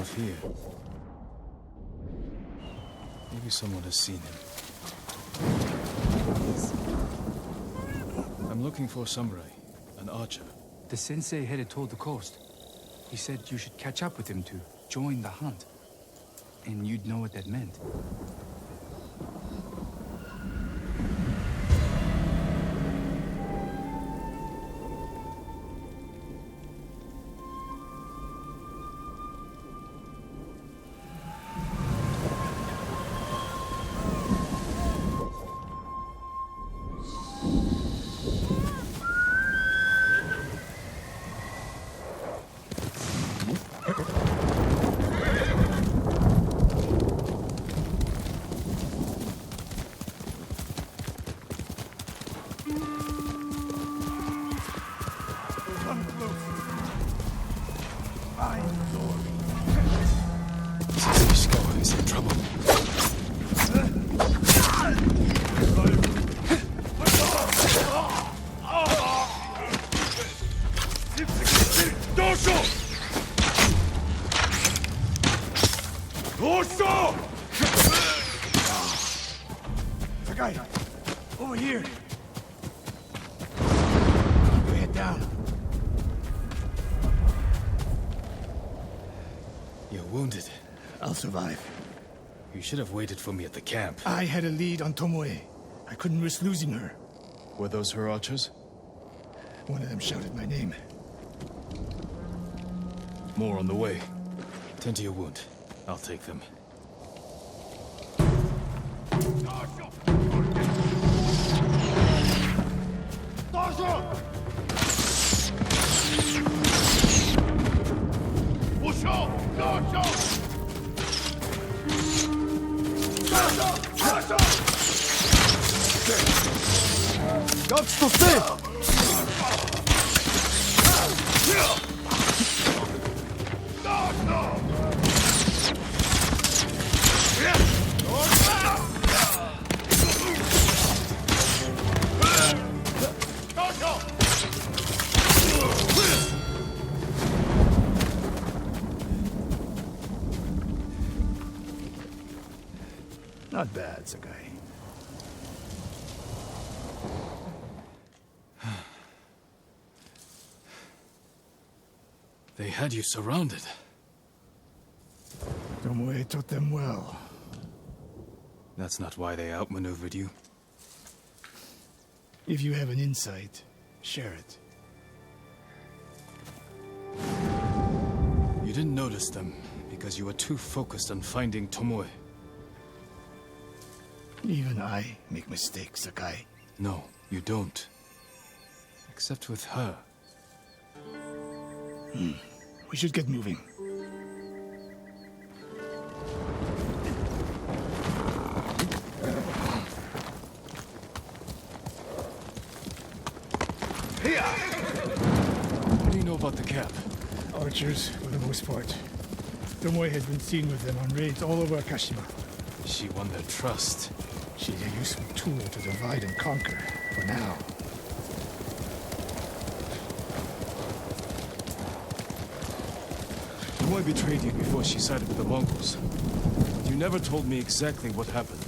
not here. Maybe someone has seen him. I'm looking for a samurai, an archer. The sensei headed toward the coast. He said you should catch up with him to join the hunt. And you'd know what that meant. Ishikawa is in trouble. Sakai, over here. You head down. You're wounded. I'll survive. You should have waited for me at the camp. I had a lead on Tomoe. I couldn't risk losing her. Were those her archers? One of them shouted my name. More on the way. Tend to your wound. I'll take them. Not bad, Sakai. They had you surrounded. Tomoe taught them well. That's not why they outmaneuvered you. If you have an insight, share it. You didn't notice them because you were too focused on finding Tomoe. Even I make mistakes, Sakai. No, you don't. Except with her. We should get moving. What do you know about the camp? Archers, for the most part. Tomoe has been seen with them on raids all over Kashima. She won their trust. She's a useful tool to divide and conquer, for now. Tomoe betrayed you before she sided with the Mongols. But you never told me exactly what happened.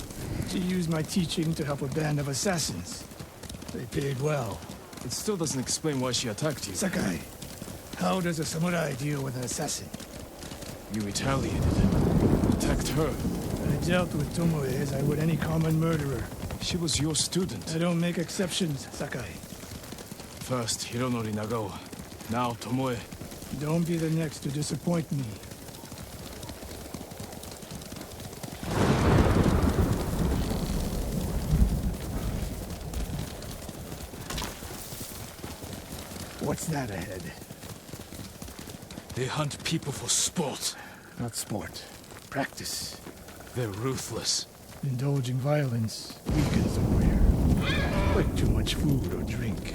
She used my teaching to help a band of assassins. They paid well. It still doesn't explain why she attacked you. Sakai, how does a samurai deal with an assassin? You retaliated. Attacked her. I dealt with Tomoe as I would any common murderer. She was your student. I don't make exceptions, Sakai. First, Hironori Nagao. Now, Tomoe. Don't be the next to disappoint me. What's that ahead? They hunt people for sport. Not sport. Practice. They're ruthless. Indulging violence weakens the warrior. Like too much food or drink.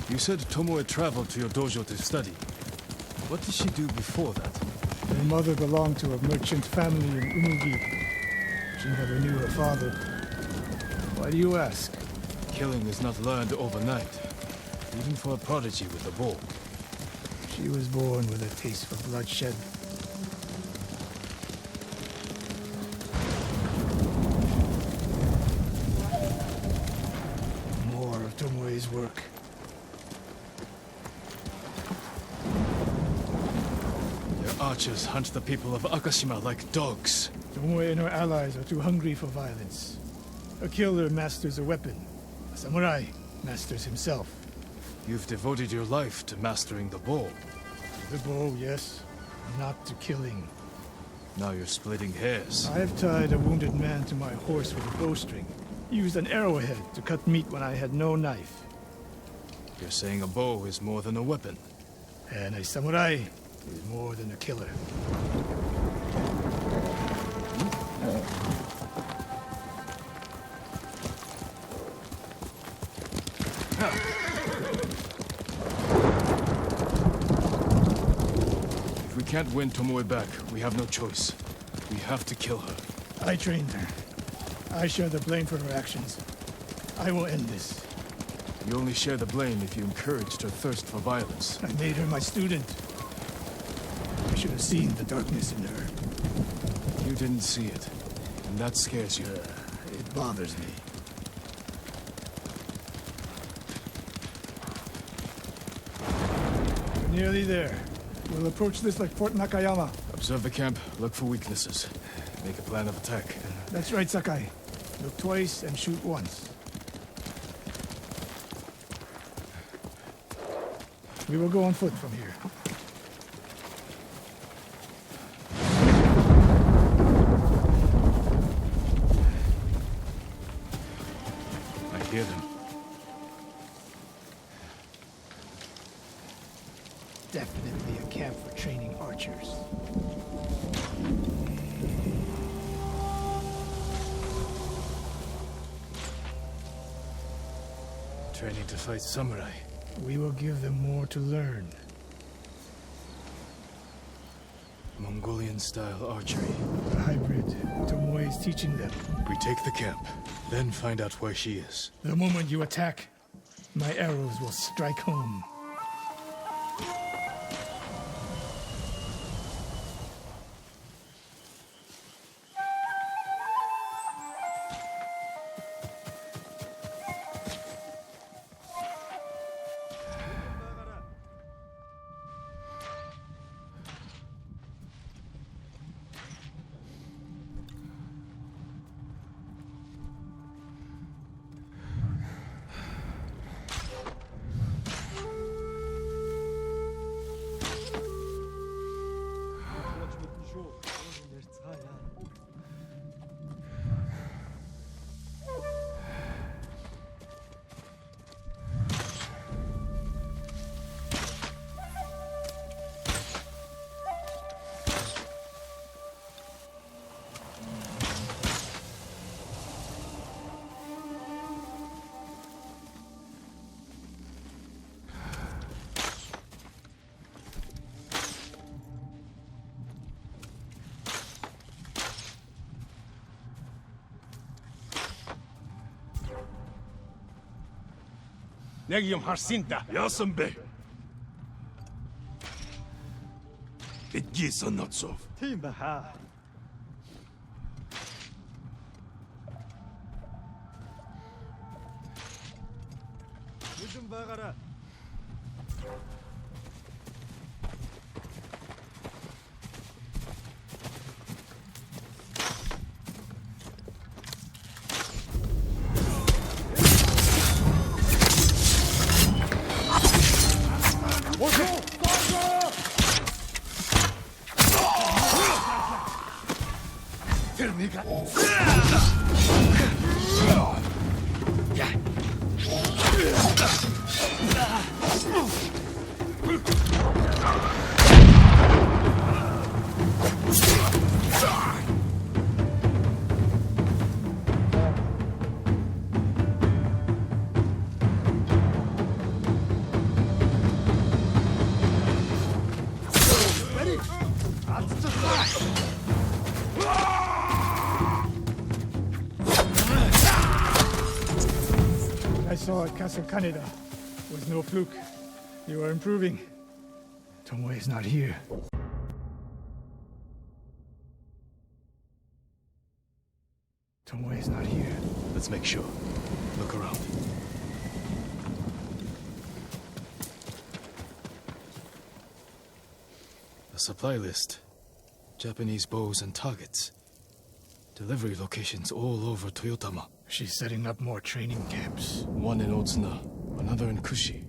You said Tomoe traveled to your dojo to study. What did she do before that? Her mother belonged to a merchant family in Umugi. She never knew her father. Why do you ask? Killing is not learned overnight, even for a prodigy with a bow. She was born with a taste for bloodshed. More of Tomoe's work. Your archers hunt the people of Akashima like dogs. Tomoe and her allies are too hungry for violence. A killer masters a weapon. A samurai masters himself. You've devoted your life to mastering the bow. The bow, yes, not to killing. Now you're splitting hairs. I have tied a wounded man to my horse with a bowstring. Used an arrowhead to cut meat when I had no knife. You're saying a bow is more than a weapon. And a samurai is more than a killer. If we can't win Tomoe back, we have no choice. We have to kill her. I trained her. I share the blame for her actions. I will end this. You only share the blame if you encouraged her thirst for violence. I made her my student. I should have seen the darkness in her. You didn't see it, and that scares you. It bothers me. We're nearly there. We'll approach this like Fort Nakayama. Observe the camp, look for weaknesses. Make a plan of attack. That's right, Sakai. Look twice and shoot once. We will go on foot from here. I hear them. Definitely a camp for training archers. Training to fight samurai. We will give them more to learn. Mongolian-style archery. A hybrid. Tomoe is teaching them. We take the camp, then find out where she is. The moment you attack, my arrows will strike home. Negium Harsinta. Yasambe! It gisa Notsov. Timbaha. Bagara. saw at Castle Kaneda was no fluke. You are improving. Tomoe is not here. Tomoe is not here. Let's make sure. Look around. A supply list. Japanese bows and targets. Delivery locations all over Toyotama. She's setting up more training camps. One in Otsuna, another in Kushi,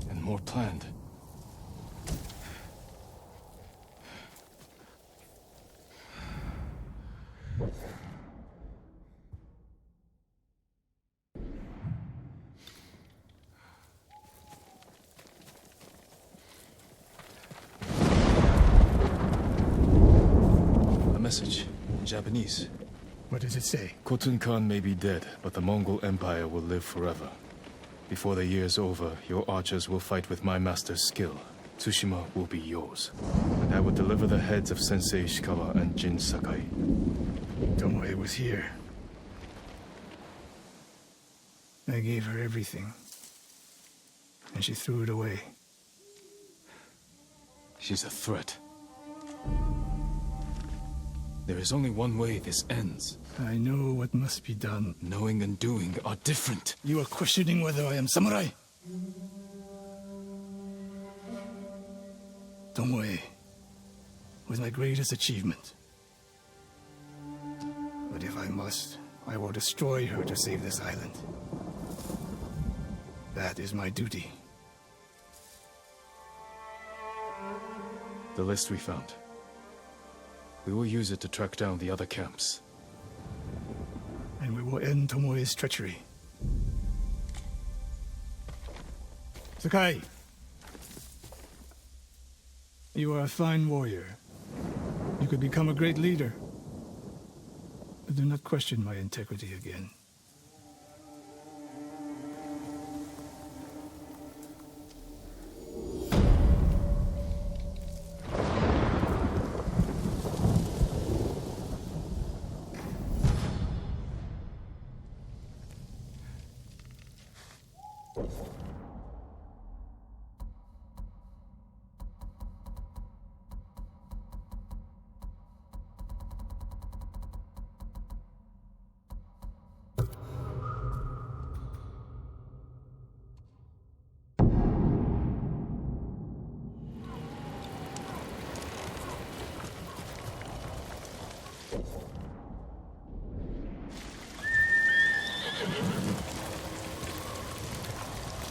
and more planned. A message in Japanese. What does it say? Khotun Khan may be dead, but the Mongol Empire will live forever. Before the year's over, your archers will fight with my master's skill. Tsushima will be yours. And I will deliver the heads of Sensei Ishikawa and Jin Sakai. Tomoe was here. I gave her everything. And she threw it away. She's a threat. There is only one way this ends. I know what must be done. Knowing and doing are different. You are questioning whether I am samurai. Tomoe was my greatest achievement. But if I must, I will destroy her to save this island. That is my duty. The list we found. We will use it to track down the other camps. And we will end Tomoe's treachery. Sakai! You are a fine warrior. You could become a great leader. But do not question my integrity again.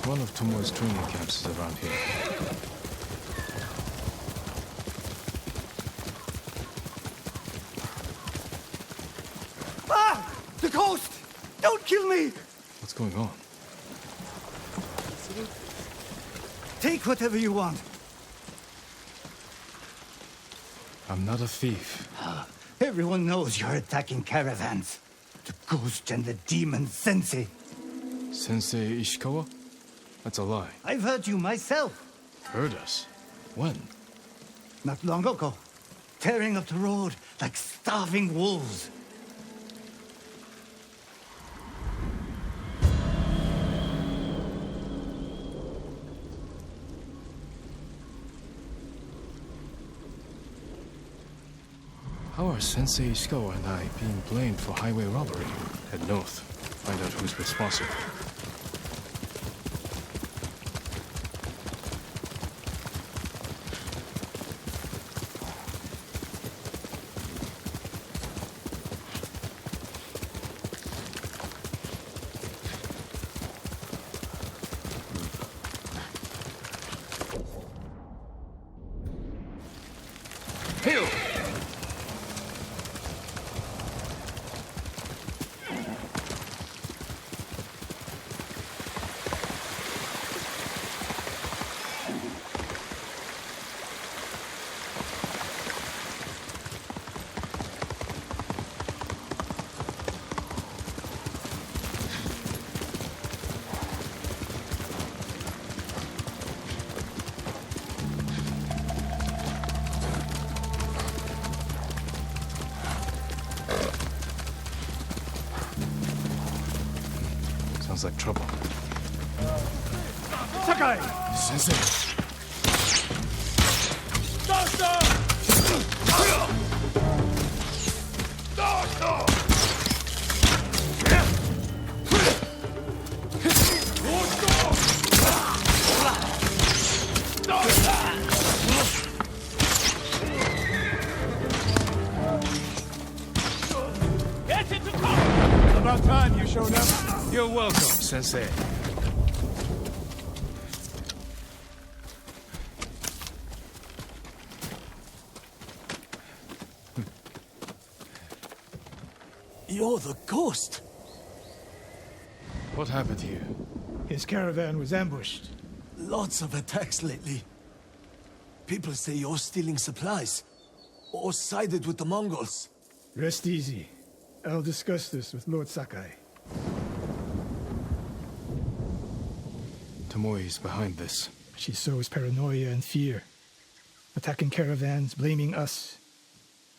One of Tomoe's training camps is around here. Ah! The coast! Don't kill me! What's going on? Take whatever you want. I'm not a thief. Everyone knows you're attacking caravans. The ghost and the demon Sensei. Sensei Ishikawa? That's a lie. I've heard you myself. Heard us? When? Not long ago. Tearing up the road like starving wolves. How are Sensei Ishikawa and I being blamed for highway robbery? Head north. Find out who's responsible. Hail! Sounds like trouble. Sakai! Sensei! About time you showed up. You're welcome, Sensei. You're the ghost. What happened here? His caravan was ambushed. Lots of attacks lately. People say you're stealing supplies. Or sided with the Mongols. Rest easy. I'll discuss this with Lord Sakai. Tomoe's behind this. She sows paranoia and fear. Attacking caravans, blaming us.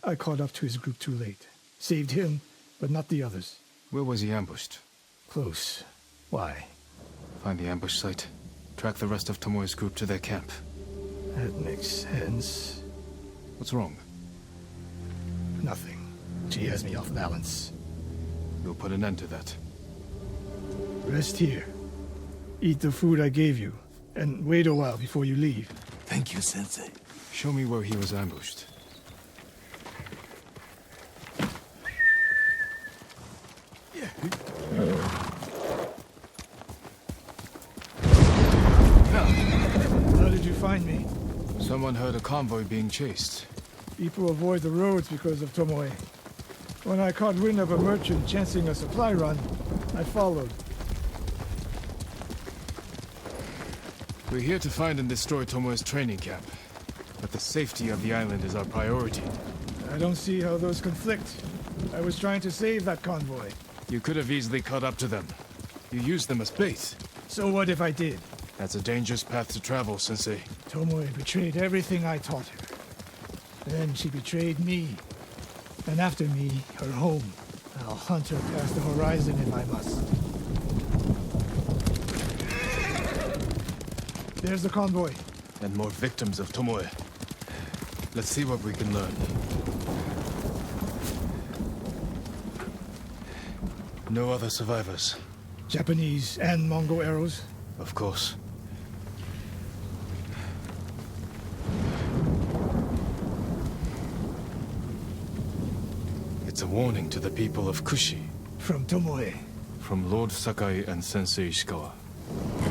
I caught up to his group too late. Saved him, but not the others. Where was he ambushed? Close. Why? Find the ambush site. Track the rest of Tomoe's group to their camp. That makes sense. What's wrong? Nothing. She has me off balance. We'll put an end to that. Rest here. Eat the food I gave you. And wait a while before you leave. Thank you, Sensei. Show me where he was ambushed. How did you find me? Someone heard a convoy being chased. People avoid the roads because of Tomoe. When I caught wind of a merchant chancing a supply run, I followed. We're here to find and destroy Tomoe's training camp. But the safety of the island is our priority. I don't see how those conflict. I was trying to save that convoy. You could have easily caught up to them. You used them as bait. So what if I did? That's a dangerous path to travel, Sensei. Tomoe betrayed everything I taught her. Then she betrayed me. And after me, her home. I'll hunt her past the horizon if I must. There's the convoy. And more victims of Tomoe. Let's see what we can learn. No other survivors. Japanese and Mongol arrows. Of course. It's a warning to the people of Kushi. From Tomoe. From Lord Sakai and Sensei Ishikawa.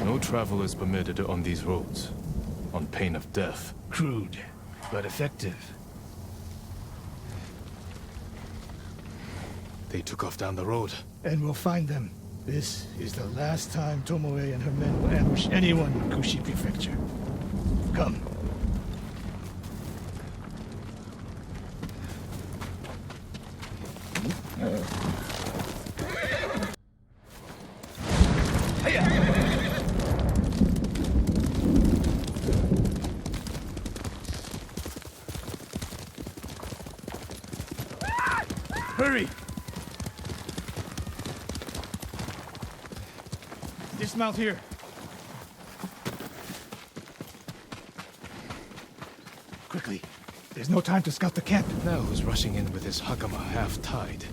No travel is permitted on these roads. On pain of death. Crude, but effective. They took off down the road. And we'll find them. This is the last time Tomoe and her men will ambush anyone in Kushi Prefecture. Come. Hurry! Dismount here. Quickly. There's no time to scout the camp. Now who's rushing in with his hakama half-tied?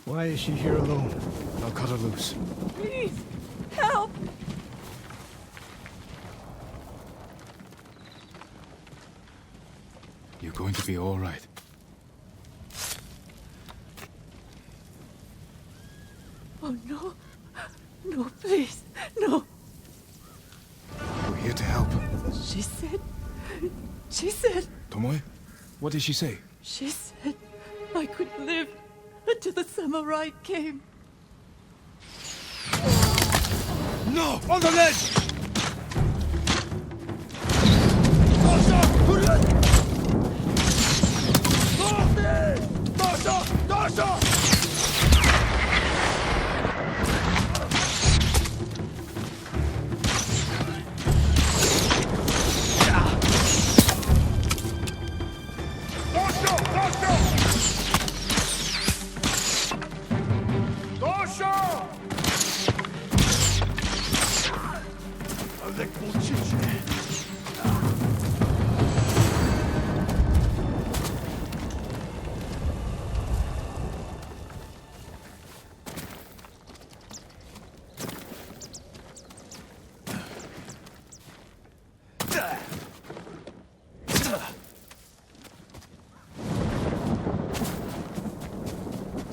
Why is she here alone? I'll cut her loose. Please, help! You're going to be all right. Oh, no. No, please, no. We're here to help. She said, Tomoe? What did she say? she said I could live until the samurai came. No! On the ledge!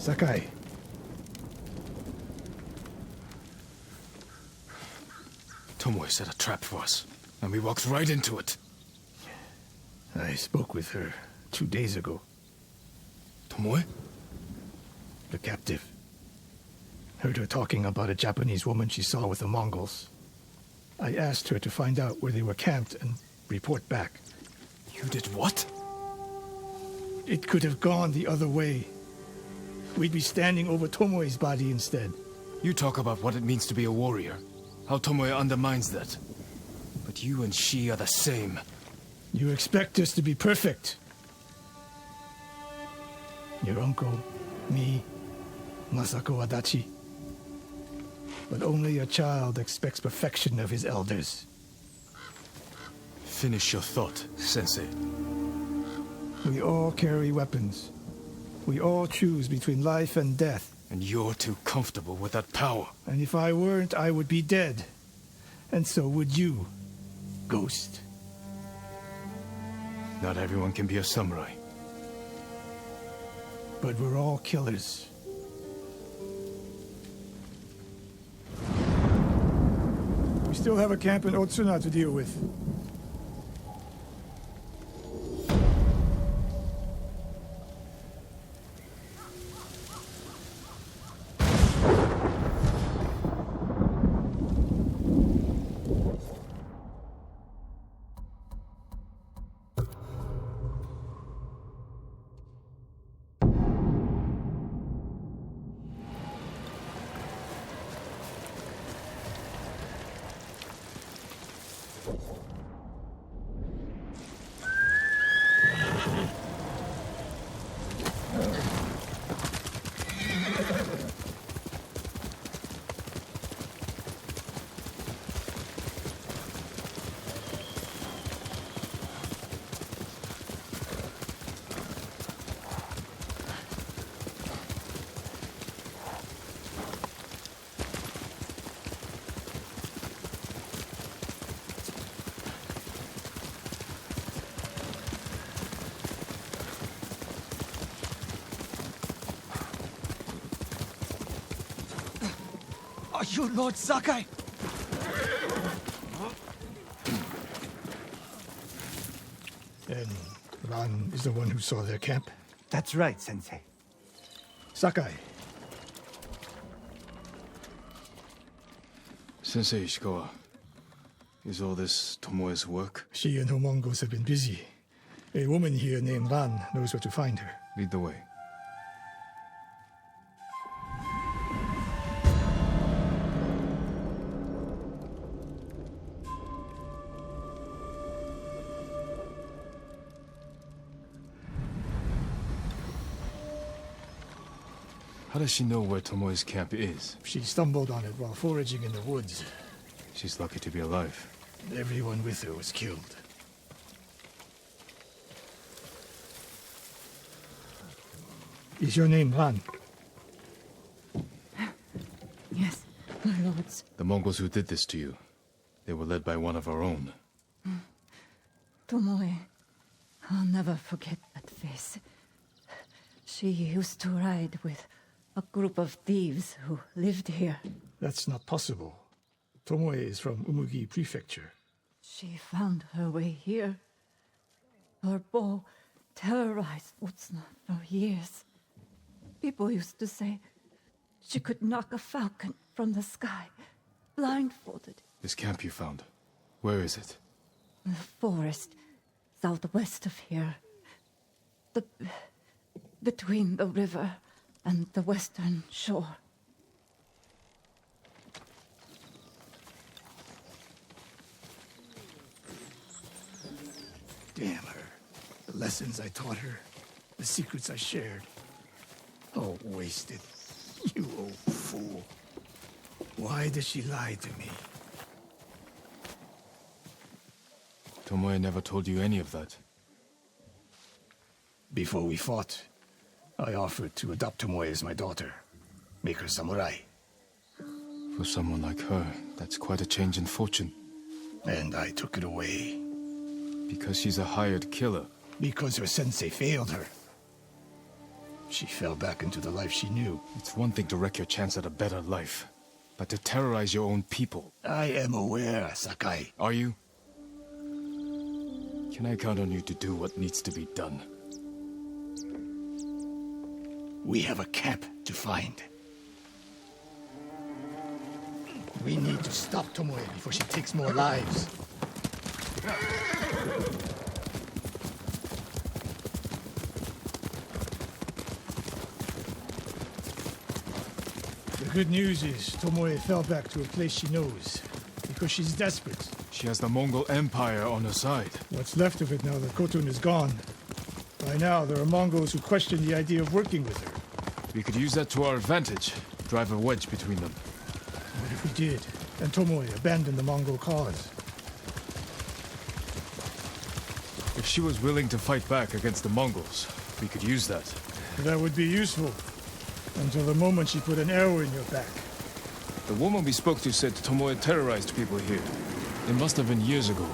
Sakai. Tomoe set a trap for us, and we walked right into it. I spoke with her 2 days ago. Tomoe? The captive. Heard her talking about a Japanese woman she saw with the Mongols. I asked her to find out where they were camped and report back. You did what? It could have gone the other way. We'd be standing over Tomoe's body instead. You talk about what it means to be a warrior, how Tomoe undermines that. But you and she are the same. You expect us to be perfect. Your uncle, me, Masako Adachi. But only a child expects perfection of his elders. Finish your thought, Sensei. We all carry weapons. We all choose between life and death. And you're too comfortable with that power. And if I weren't, I would be dead. And so would you, Ghost. Not everyone can be a samurai. But we're all killers. We still have a camp in Otsuna to deal with. Are you Lord Sakai? And Ran is the one who saw their camp? That's right, Sensei. Sakai. Sensei Ishikawa, is all this Tomoe's work? She and her Mongols have been busy. A woman here named Ran knows where to find her. Lead the way. How does she know where Tomoe's camp is? She stumbled on it while foraging in the woods. She's lucky to be alive. Everyone with her was killed. Is your name Ran? Yes, my lords. The Mongols who did this to you, they were led by one of our own. Tomoe. I'll never forget that face. She used to ride with a group of thieves who lived here. That's not possible. Tomoe is from Umugi Prefecture. She found her way here. Her bow terrorized Utsuna for years. People used to say she could knock a falcon from the sky, blindfolded. This camp you found, where is it? The forest southwest of here. Between the river and the western shore. Damn her. The lessons I taught her. The secrets I shared. All wasted. You old fool. Why did she lie to me? Tomoe never told you any of that. Before we fought, I offered to adopt Tomoe as my daughter. Make her samurai. For someone like her, that's quite a change in fortune. And I took it away. Because she's a hired killer. Because her sensei failed her. She fell back into the life she knew. It's one thing to wreck your chance at a better life, but to terrorize your own people. I am aware, Sakai. Are you? Can I count on you to do what needs to be done? We have a camp to find. We need to stop Tomoe before she takes more lives. The good news is Tomoe fell back to a place she knows, because she's desperate. She has the Mongol Empire on her side. What's left of it now that Khotun is gone. By now, there are Mongols who question the idea of working with her. We could use that to our advantage. Drive a wedge between them. What if we did, and Tomoe abandoned the Mongol cause? If she was willing to fight back against the Mongols, we could use that. That would be useful, until the moment she put an arrow in your back. The woman we spoke to said Tomoe terrorized people here. It must have been years ago.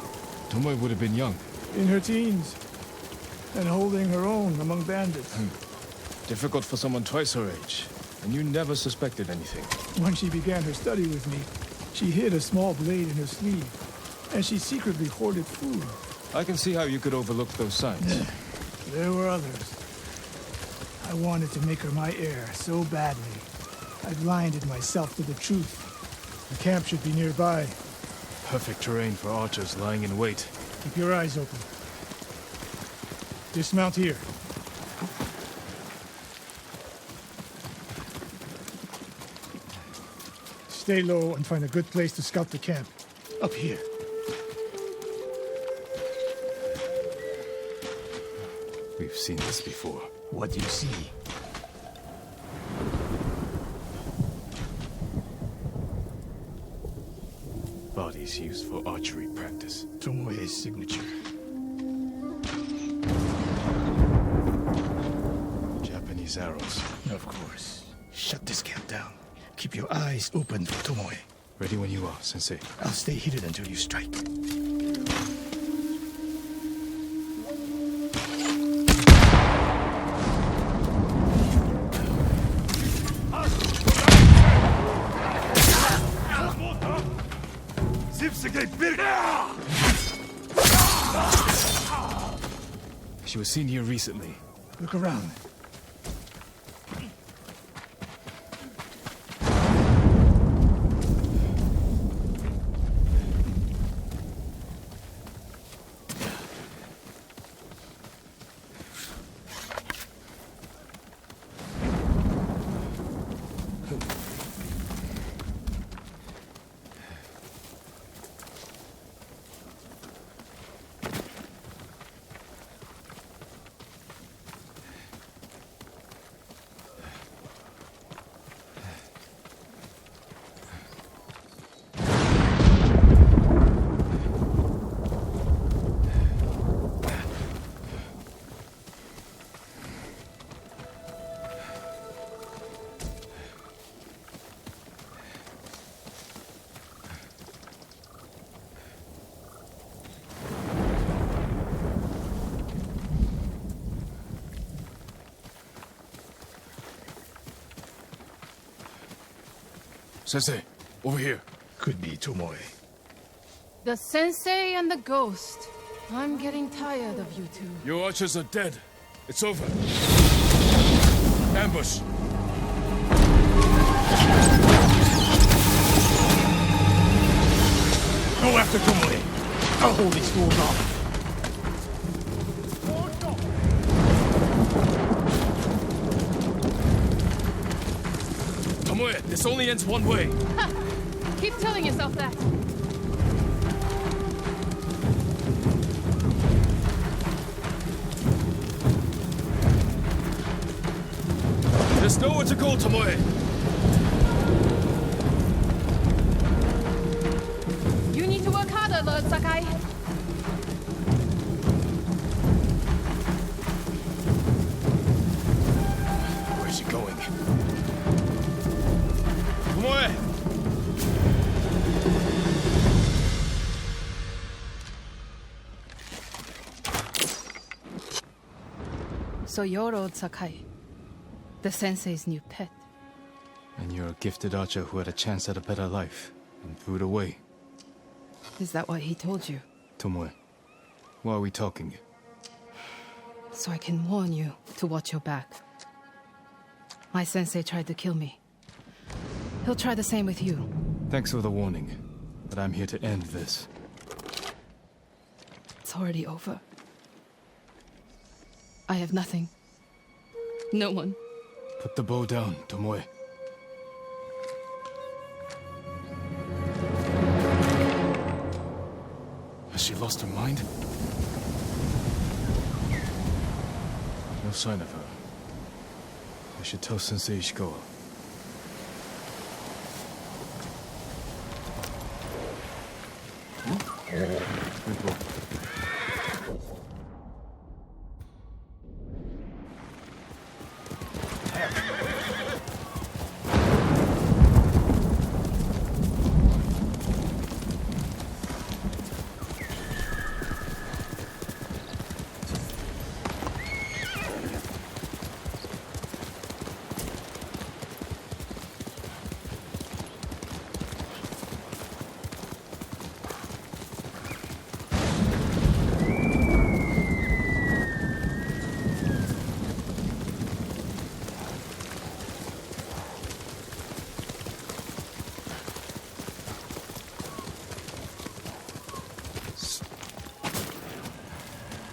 Tomoe would have been young. In her teens, and holding her own among bandits. Difficult for someone twice her age. And you never suspected anything. When she began her study with me, she hid a small blade in her sleeve, and she secretly hoarded food. I can see how you could overlook those signs. There were others. I wanted to make her my heir so badly. I blinded myself to the truth. The camp should be nearby. Perfect terrain for archers lying in wait. Keep your eyes open. Dismount here. Stay low and find a good place to scout the camp. Up here. We've seen this before. What do you see? Bodies used for archery practice. Tomoe's signature. Japanese arrows. Of course. Shut this camp down. Keep your eyes open for Tomoe. Ready when you are, Sensei. I'll stay heated until you strike. She was seen here recently. Look around. Sensei, over here. Could be Tomoe. The sensei and the ghost. I'm getting tired of you two. Your archers are dead. It's over. Ambush. Go after Tomoe. I'll hold these fools off. Tomoe, this only ends one way. Ha! Keep telling yourself that. There's nowhere to go, Tomoe. You need to work harder, Lord Sakai. Where's she going? Tomoe! So you're Lord Sakai. The sensei's new pet. And you're a gifted archer who had a chance at a better life, and threw it away. Is that what he told you? Tomoe, why are we talking? So I can warn you to watch your back. My sensei tried to kill me. He'll try the same with you. Thanks for the warning, but I'm here to end this. It's already over. I have nothing. No one. Put the bow down, Tomoe. Has she lost her mind? No sign of her. I should tell Sensei Ishikawa. Good boy.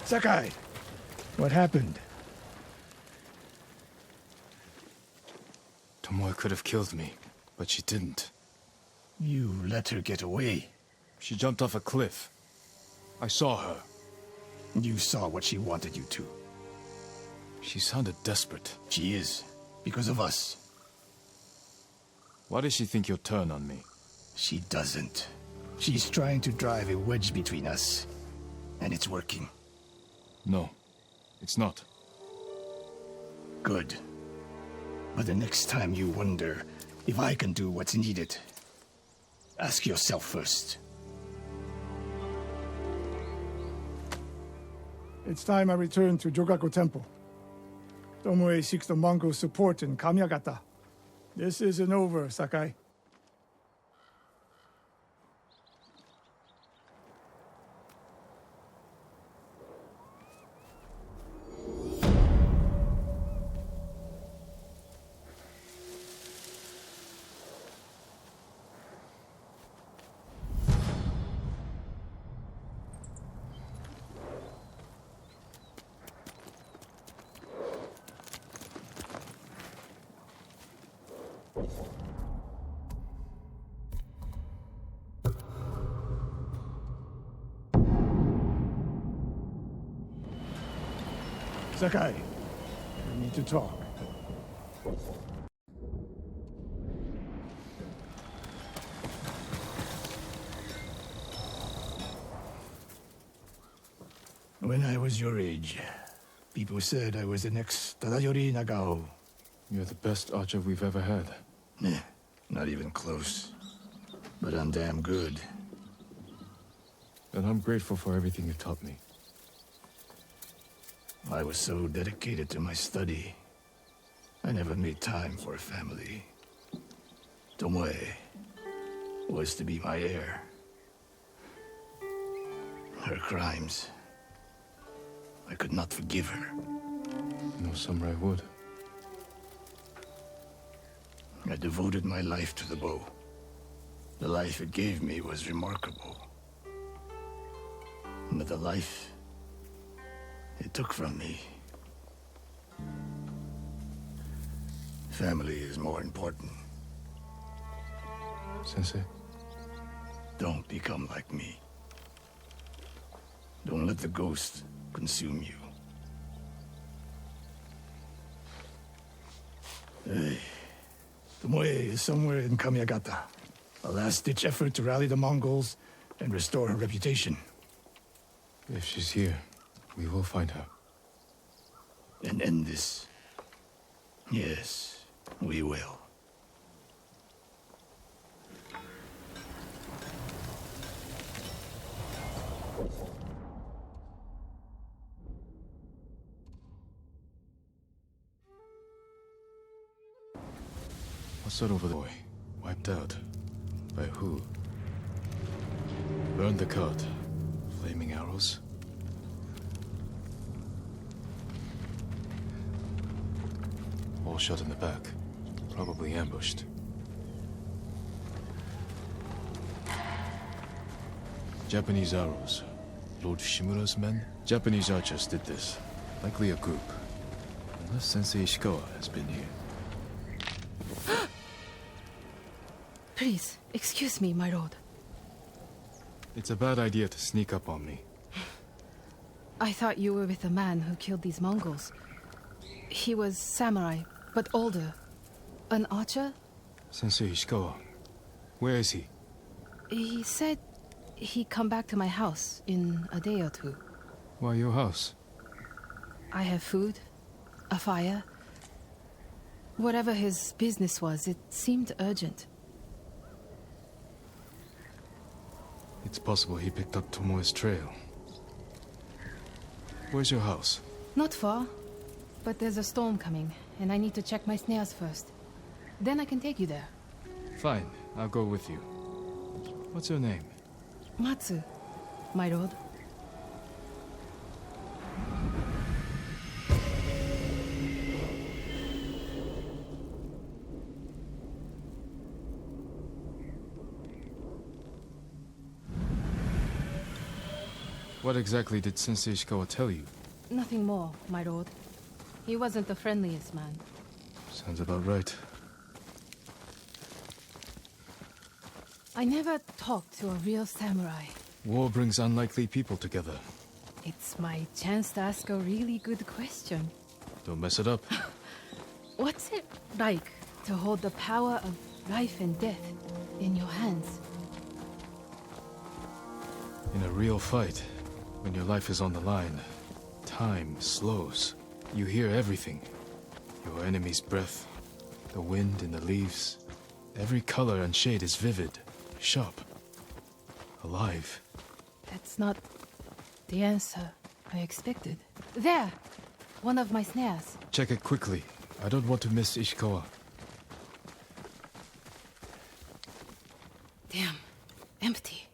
Sakai, what happened? Tomoe could have killed me, but she didn't. You let her get away. She jumped off a cliff. I saw her. You saw what she wanted you to. She sounded desperate. She is, because of us. Why does she think you'll turn on me? She doesn't. She's trying to drive a wedge between us, and it's working. No, it's not. Good. But the next time you wonder if I can do what's needed, ask yourself first. It's time I return to Jogaku Temple. Tomoe seeks the Mongol support in Kamiagata. This isn't over, Sakai. Sakai, we need to talk. When I was your age, people said I was the next Tadayori Nagao. You're the best archer we've ever had. Not even close. But I'm damn good. And I'm grateful for everything you taught me. I was so dedicated to my study, I never made time for a family. Tomoe was to be my heir. Her crimes, I could not forgive her. No samurai would. I devoted my life to the bow. The life it gave me was remarkable. But the life it took from me. Family is more important. Sensei? Don't become like me. Don't let the ghost consume you. Hey, Tomoe is somewhere in Kamiagata. A last-ditch effort to rally the Mongols and restore her reputation. If she's here, we will find her. And end this. Yes, we will. What's that over the boy? Wiped out. By who? Burned the cart. Flaming arrows? All shot in the back. Probably ambushed. Japanese arrows. Lord Shimura's men? Japanese archers did this. Likely a group. Unless Sensei Ishikawa has been here. Please, excuse me, my lord. It's a bad idea to sneak up on me. I thought you were with the man who killed these Mongols. He was samurai, but older. An archer? Sensei Ishikawa. Where is he? He said he'd come back to my house in a day or two. Why your house? I have food, a fire. Whatever his business was, it seemed urgent. It's possible he picked up Tomoe's trail. Where's your house? Not far, but there's a storm coming, and I need to check my snares first. Then I can take you there. Fine, I'll go with you. What's your name? Matsu, my lord. What exactly did Sensei Ishikawa tell you? Nothing more, my lord. He wasn't the friendliest man. Sounds about right. I never talked to a real samurai. War brings unlikely people together. It's my chance to ask a really good question. Don't mess it up. What's it like to hold the power of life and death in your hands? In a real fight, when your life is on the line, time slows. You hear everything. Your enemy's breath, the wind in the leaves. Every color and shade is vivid, sharp, alive. That's not the answer I expected. There! One of my snares. Check it quickly. I don't want to miss Ishikawa. Damn. Empty.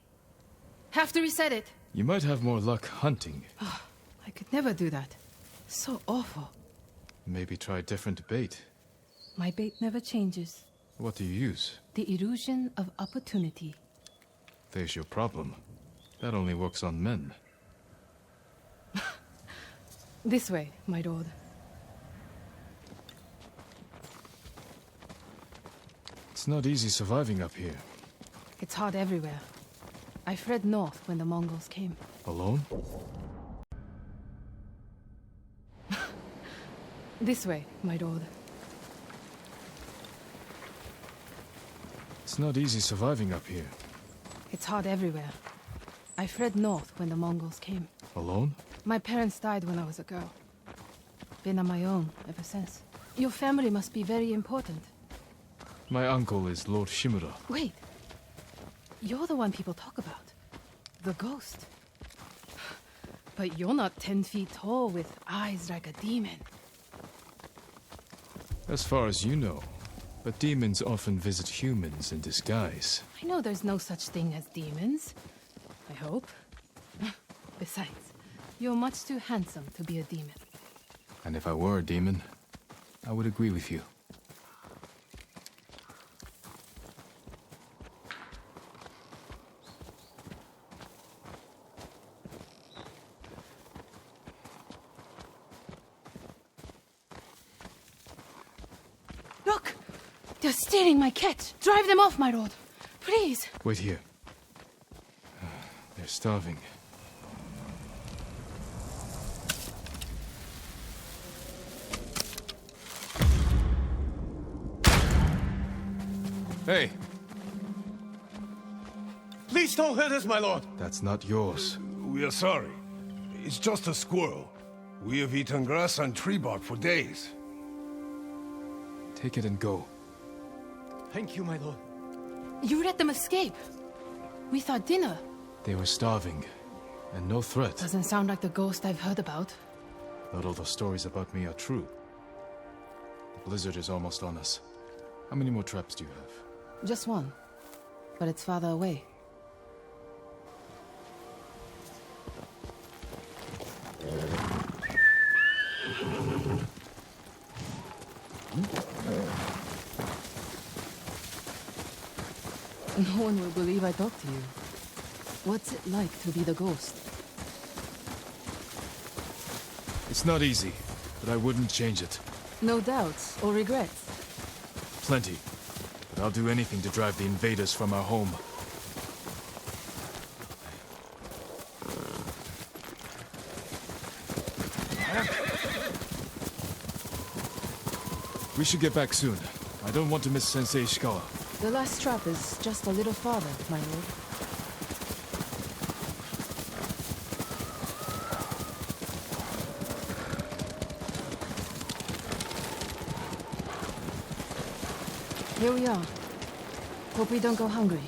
Have to reset it. You might have more luck hunting. I could never do that. So awful. Maybe try a different bait. My bait never changes. What do you use? The illusion of opportunity. There's your problem. That only works on men. This way, my lord. It's not easy surviving up here. It's hard everywhere. I fled north when the Mongols came. Alone? This way, my lord. It's not easy surviving up here. It's hard everywhere. I fled north when the Mongols came. Alone? My parents died when I was a girl. Been on my own ever since. Your family must be very important. My uncle is Lord Shimura. Wait. You're the one people talk about. The ghost. But you're not 10 feet tall with eyes like a demon. As far as you know. But demons often visit humans in disguise. I know there's no such thing as demons. I hope. Besides, you're much too handsome to be a demon. And if I were a demon, I would agree with you. Look! They're stealing my catch! Drive them off, my lord! Please! Wait here. They're starving. Hey! Please don't hurt us, my lord. That's not yours. We are sorry. It's just a squirrel. We have eaten grass and tree bark for days. Take it and go. Thank you, my lord. You let them escape! We thought dinner. They were starving. And no threat. Doesn't sound like the ghost I've heard about. Not all the stories about me are true. The blizzard is almost on us. How many more traps do you have? Just one. But it's farther away. No one will believe I talked to you. What's it like to be the ghost? It's not easy, but I wouldn't change it. No doubts or regrets. Plenty. But I'll do anything to drive the invaders from our home. We should get back soon. I don't want to miss Sensei Ishikawa. The last trap is just a little farther, my lord. Here we are. Hope we don't go hungry.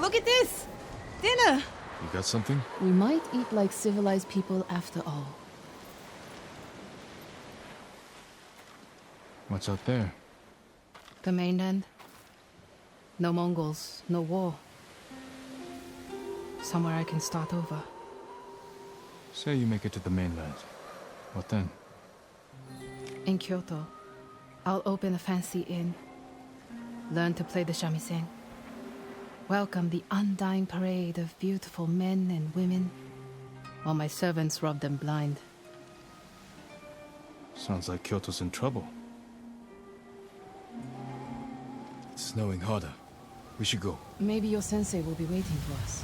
Look at this! Dinner! You got something? We might eat like civilized people after all. What's out there? The mainland. No Mongols, no war. Somewhere I can start over. Say you make it to the mainland. What then? In Kyoto, I'll open a fancy inn. Learn to play the shamisen. Welcome the undying parade of beautiful men and women, while my servants rob them blind. Sounds like Kyoto's in trouble. It's snowing harder. We should go. Maybe your sensei will be waiting for us.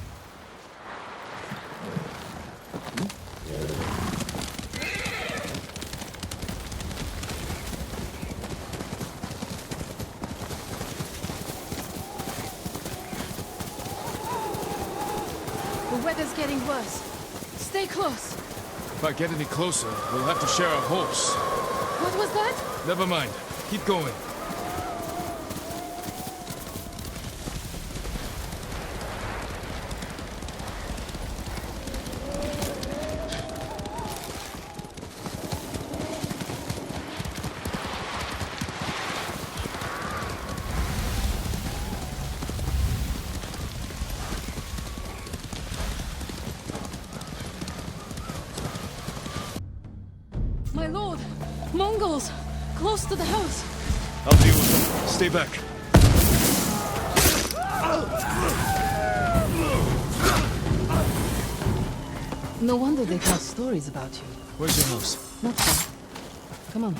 The weather's getting worse. Stay close. If I get any closer, we'll have to share a horse. What was that? Never mind. Keep going. My lord! Mongols! Close to the house! I'll deal with them. Stay back. No wonder they tell stories about you. Where's your house? Not far. Come on.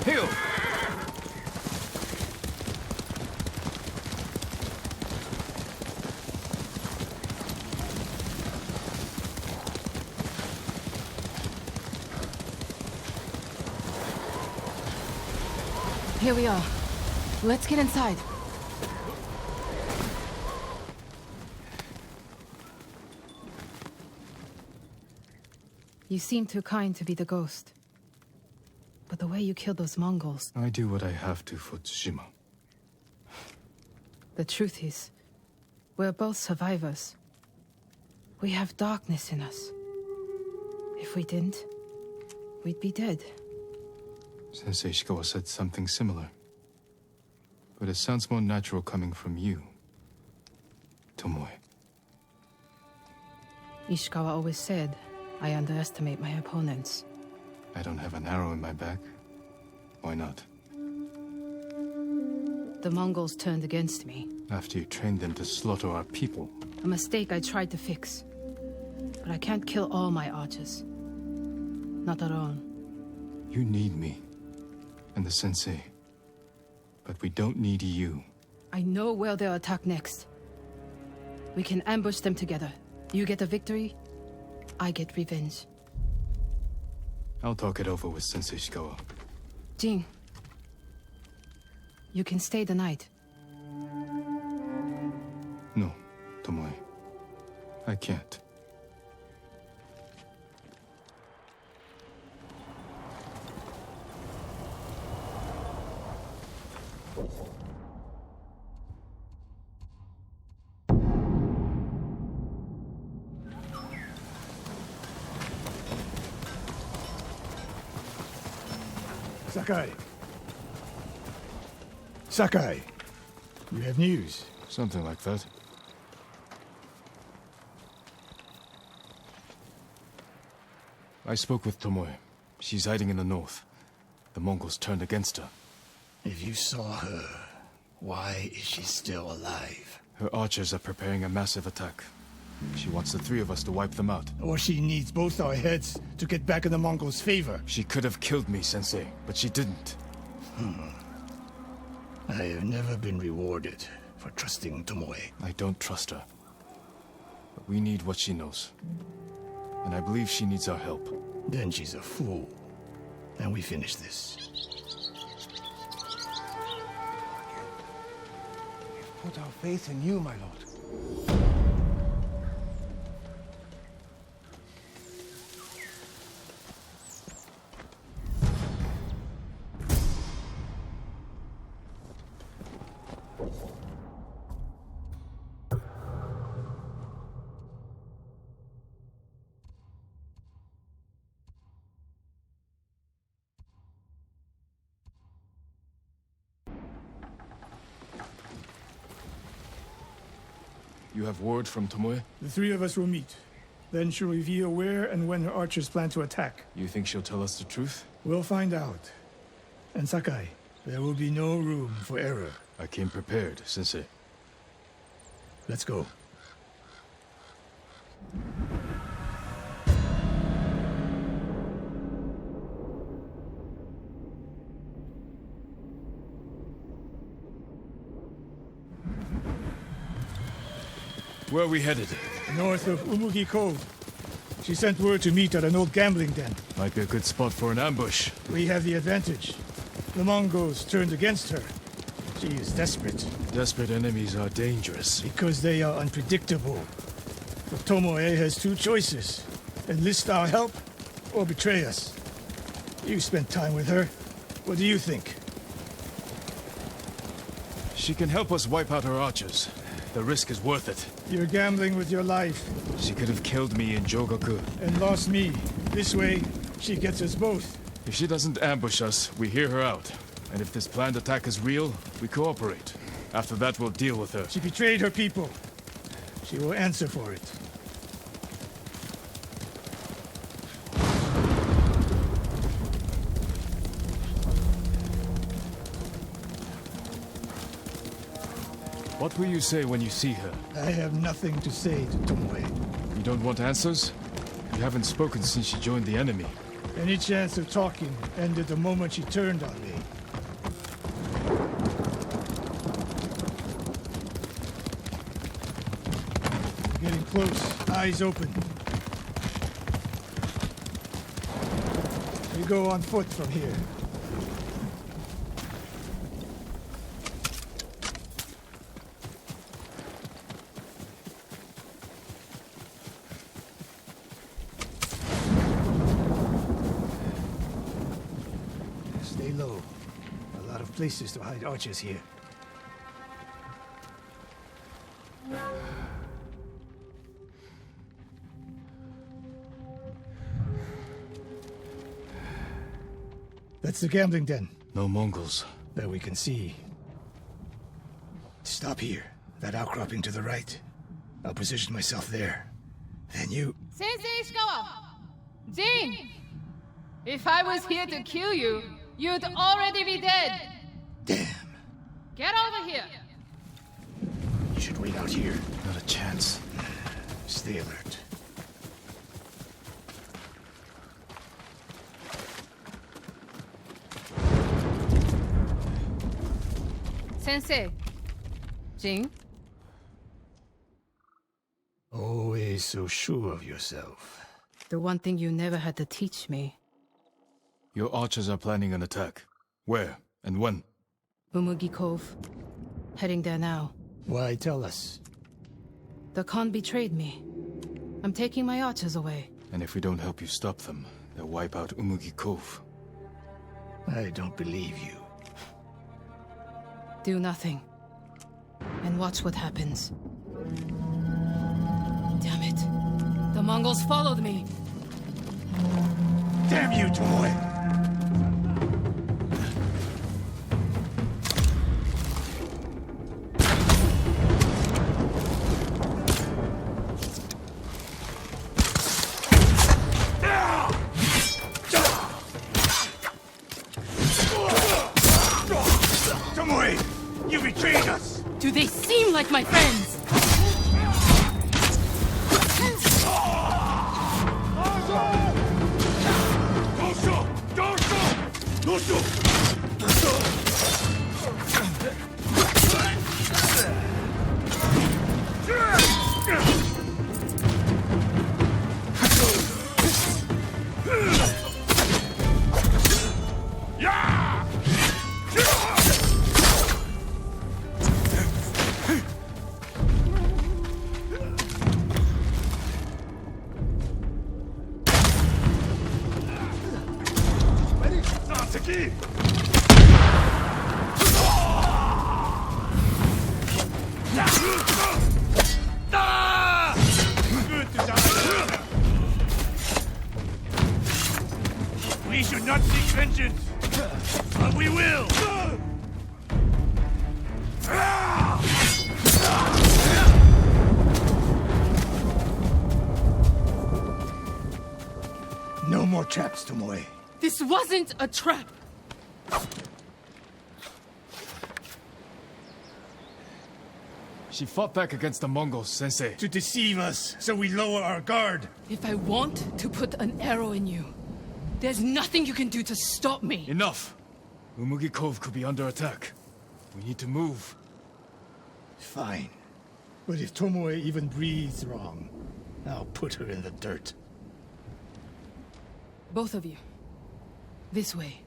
Hill! Here we are. Let's get inside. You seem too kind to be the ghost. But the way you killed those Mongols... I do what I have to for Tsushima. The truth is, we're both survivors. We have darkness in us. If we didn't, we'd be dead. Sensei Ishikawa said something similar. But it sounds more natural coming from you, Tomoe. Ishikawa always said, I underestimate my opponents. I don't have an arrow in my back. Why not? The Mongols turned against me. After you trained them to slaughter our people. A mistake I tried to fix. But I can't kill all my archers. Not alone. You need me. And the sensei. But we don't need you. I know where they'll attack next. We can ambush them together. You get a victory, I get revenge. I'll talk it over with Sensei Ishikawa. Jin, you can stay the night. No, Tomoe. I can't. Sakai. Sakai. You have news. Something like that. I spoke with Tomoe. She's hiding in the north. The Mongols turned against her. If you saw her, why is she still alive? Her archers are preparing a massive attack. She wants the three of us to wipe them out. Or she needs both our heads to get back in the Mongols' favor. She could have killed me, Sensei, but she didn't. I have never been rewarded for trusting Tomoe. I don't trust her. But we need what she knows. And I believe she needs our help. Then she's a fool. And we finish this. We've put our faith in you, my lord. You have word from Tomoe? The three of us will meet. Then she'll reveal where and when her archers plan to attack. You think she'll tell us the truth? We'll find out. And Sakai, there will be no room for error. I came prepared, Sensei. Let's go. Where are we headed? North of Umugi Cove. She sent word to meet at an old gambling den. Might be a good spot for an ambush. We have the advantage. The Mongols turned against her. She is desperate. Desperate enemies are dangerous. Because they are unpredictable. But Tomoe has two choices. Enlist our help, or betray us. You spent time with her. What do you think? She can help us wipe out her archers. The risk is worth it. You're gambling with your life. She could have killed me in Jogaku. And lost me. This way, she gets us both. If she doesn't ambush us, we hear her out. And if this planned attack is real, we cooperate. After that, we'll deal with her. She betrayed her people. She will answer for it. What will you say when you see her? I have nothing to say to Tomoe. You don't want answers? You haven't spoken since she joined the enemy. Any chance of talking ended the moment she turned on me. Getting close, eyes open. We go on foot from here. Stay low. A lot of places to hide archers here. That's the gambling den. No Mongols. That we can see. Stop here. That outcropping to the right. I'll position myself there. Then you... Sensei Ishikawa! Jin! If I was here to kill you, you'd already be dead! Damn. Get over here! You should wait out here. Not a chance. Stay alert. Sensei. Jin? Always so sure of yourself. The one thing you never had to teach me. Your archers are planning an attack. Where and when? Umugi Cove. Heading there now. Why tell us? The Khan betrayed me. I'm taking my archers away. And if we don't help you stop them, they'll wipe out Umugi Cove. I don't believe you. Do nothing. And watch what happens. Damn it. The Mongols followed me. Damn you, Tomoe! Tomoe! You betrayed us! Do they seem like my friends? We should not seek vengeance, but we will! No more traps, Tomoe. This wasn't a trap! She fought back against the Mongols, Sensei. To deceive us, so we lower our guard. If I want to put an arrow in you, there's nothing you can do to stop me. Enough! Umugi Cove could be under attack. We need to move. Fine. But if Tomoe even breathes wrong, I'll put her in the dirt. Both of you. This way.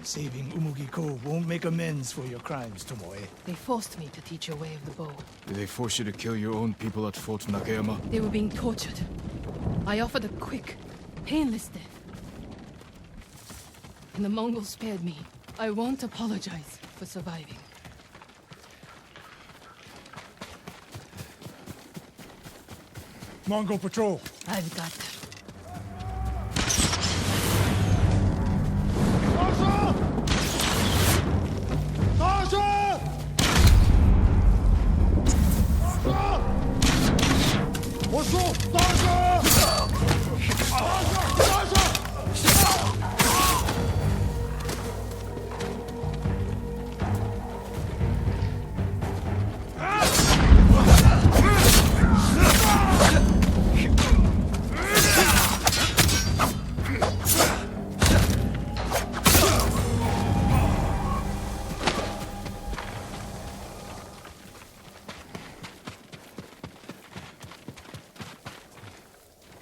Saving Umugi Cove won't make amends for your crimes, Tomoe. They forced me to teach your way of the bow. Did they force you to kill your own people at Fort Nakayama? They were being tortured. I offered a quick, painless death. And the Mongols spared me. I won't apologize for surviving. Mongol patrol. I've got them.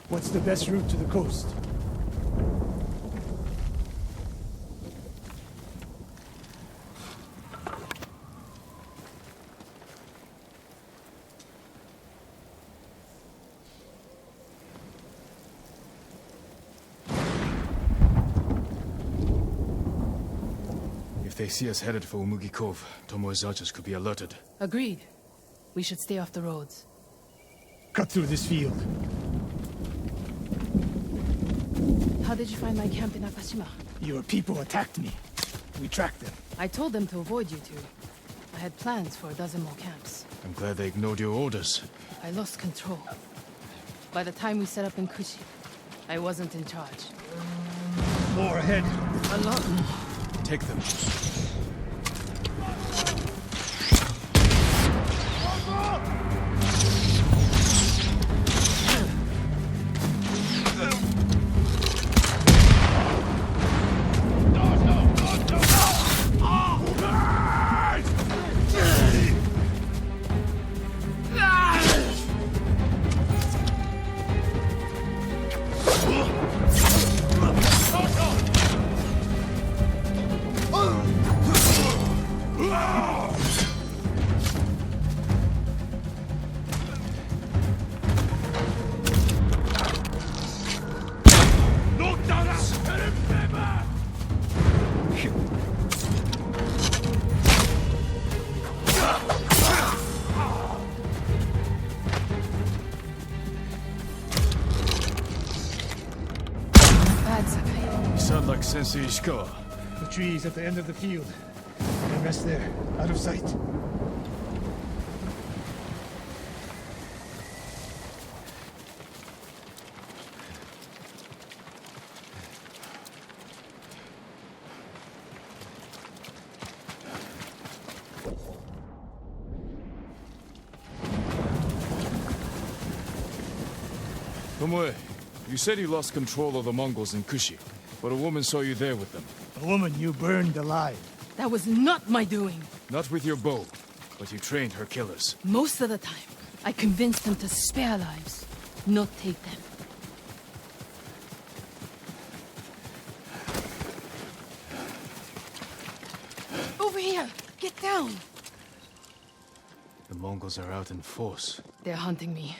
What's the best route to the coast? If they see us headed for Umugi Cove, Tomoe's archers could be alerted. Agreed. We should stay off the roads. Cut through this field. How did you find my camp in Akashima? Your people attacked me. We tracked them. I told them to avoid you two. I had plans for a dozen more camps. I'm glad they ignored your orders. I lost control. By the time we set up in Kushi, I wasn't in charge. More ahead. A lot more. Take them. see Ishikawa? The trees at the end of the field. I rest there, out of sight. Tomoe, you said you lost control of the Mongols in Kushi, but a woman saw you there with them. A woman you burned alive. That was not my doing. Not with your bow, but you trained her killers. Most of the time, I convinced them to spare lives, not take them. Over here! Get down! The Mongols are out in force. They're hunting me.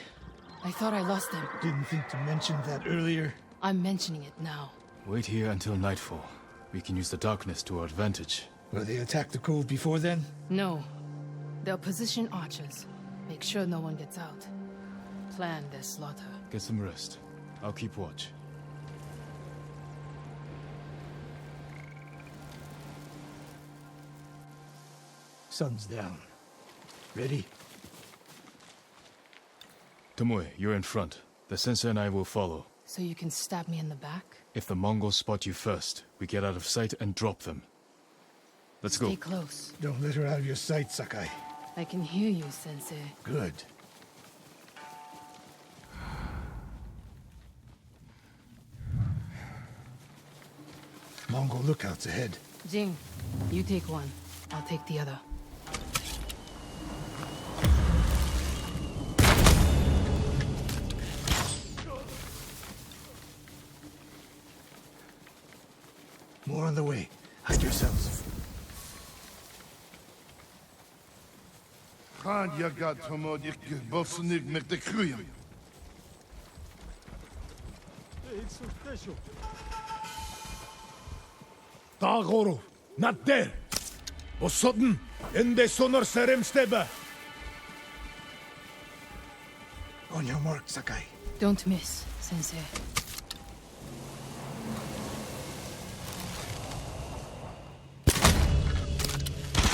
I thought I lost them. Didn't think to mention that earlier. I'm mentioning it now. Wait here until nightfall. We can use the darkness to our advantage. Will they attack the cove before then? No. They'll position archers. Make sure no one gets out. Plan their slaughter. Get some rest. I'll keep watch. Sun's down. Ready? Tomoe, you're in front. The sensei and I will follow. So you can stab me in the back? If the Mongols spot you first, we get out of sight and drop them. Let's go. Stay close. Don't let her out of your sight, Sakai. I can hear you, Sensei. Good. Mongol lookouts ahead. Jing, you take one. I'll take the other. More on the way. Hide yourselves. Khan yagat tomod ik bosnik met de kruim. Dagoro, not there. Osodden, ende sonor serem steba. On your mark, Sakai. Don't miss, Sensei.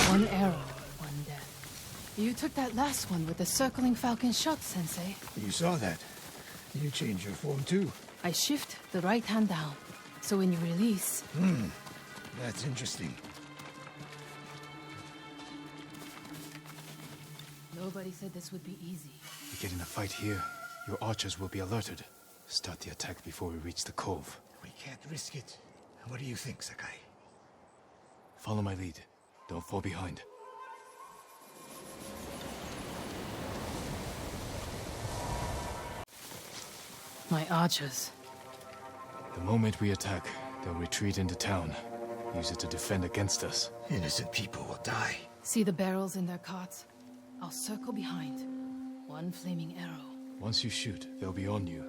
One arrow, one death. You took that last one with the circling falcon shot, Sensei. You saw that. You changed your form too. I shift the right hand down, so when you release... That's interesting. Nobody said this would be easy. We get in a fight here, your archers will be alerted. Start the attack before we reach the cove. We can't risk it. What do you think, Sakai? Follow my lead. Don't fall behind. My archers. The moment we attack, they'll retreat into town. Use it to defend against us. Innocent people will die. See the barrels in their carts? I'll circle behind. One flaming arrow. Once you shoot, they'll be on you.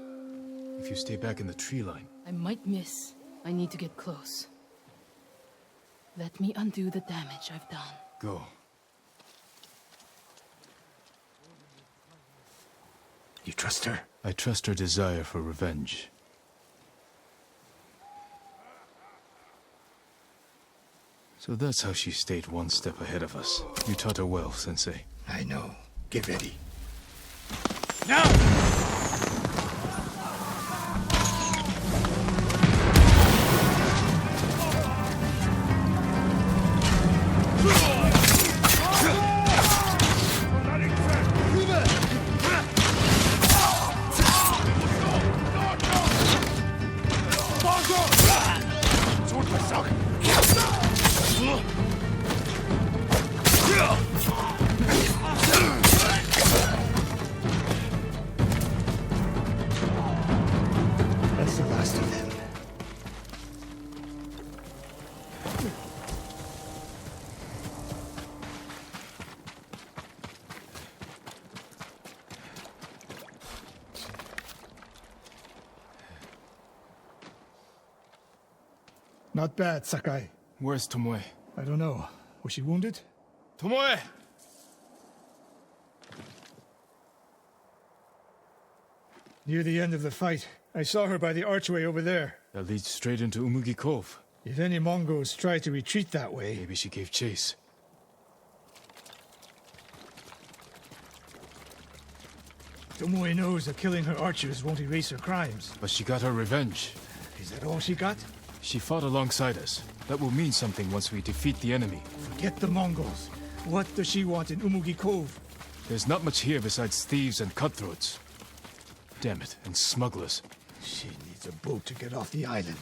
If you stay back in the tree line... I might miss. I need to get close. Let me undo the damage I've done. Go. You trust her? I trust her desire for revenge. So that's how she stayed one step ahead of us. You taught her well, Sensei. I know. Get ready. That's the last of them. Not bad, Sakai. Where's Tomoe? I don't know. Was she wounded? Tomoe! Near the end of the fight, I saw her by the archway over there. That leads straight into Umugi Cove. If any Mongols try to retreat that way... Maybe she gave chase. Tomoe knows that killing her archers won't erase her crimes. But she got her revenge. Is that all she got? She fought alongside us. That will mean something once we defeat the enemy. Forget the Mongols. What does she want in Umugi Cove? There's not much here besides thieves and cutthroats. Damn it, and smugglers. She needs a boat to get off the island.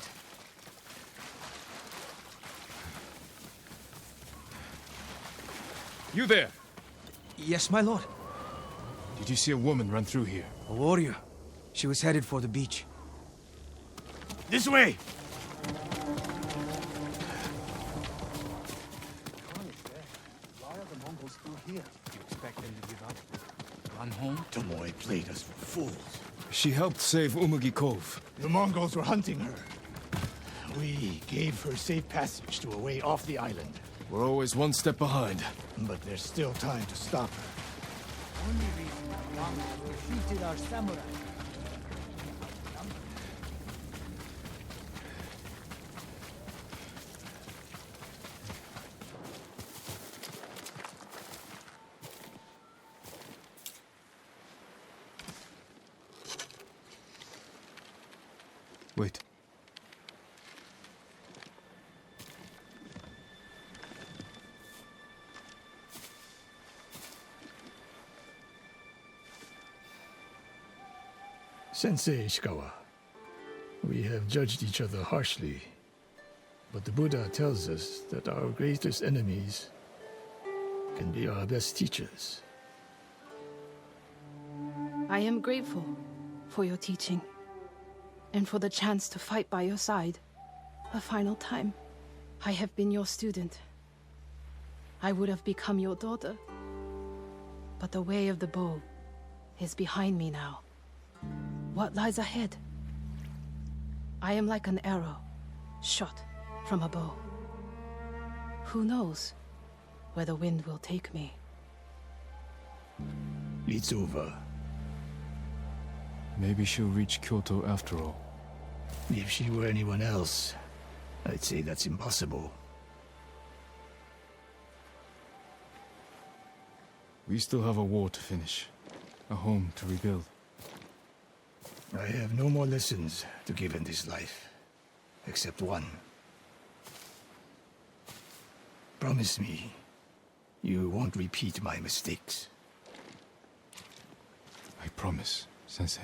You there! Yes, my lord. Did you see a woman run through here? A warrior. She was headed for the beach. This way! Why are the Mongols still here? You expect them to give up? Run home? Tomoe played us for fools. She helped save Umugi Cove. The Mongols were hunting her. We gave her safe passage to a way off the island. We're always one step behind. But there's still time to stop her. Only reason the Mongols defeated our samurai. Wait. Sensei Ishikawa, we have judged each other harshly, but the Buddha tells us that our greatest enemies can be our best teachers. I am grateful for your teaching, and for the chance to fight by your side a final time. I have been your student. I would have become your daughter. But the way of the bow is behind me now. What lies ahead? I am like an arrow, shot from a bow. Who knows where the wind will take me? It's over. Maybe she'll reach Kyoto after all. If she were anyone else, I'd say that's impossible. We still have a war to finish. A home to rebuild. I have no more lessons to give in this life, except one. Promise me, you won't repeat my mistakes. I promise, Sensei.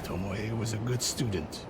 Tomoe was a good student.